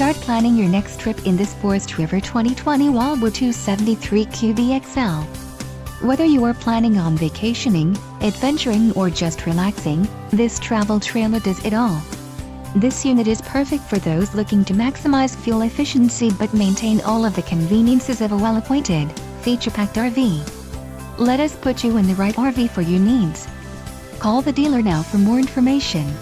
Start planning your next trip in this Forest River 2020 Wildwood 273QBXL. Whether you are planning on vacationing, adventuring or just relaxing, this travel trailer does it all. This unit is perfect for those looking to maximize fuel efficiency but maintain all of the conveniences of a well-appointed, feature-packed RV. Let us put you in the right RV for your needs. Call the dealer now for more information.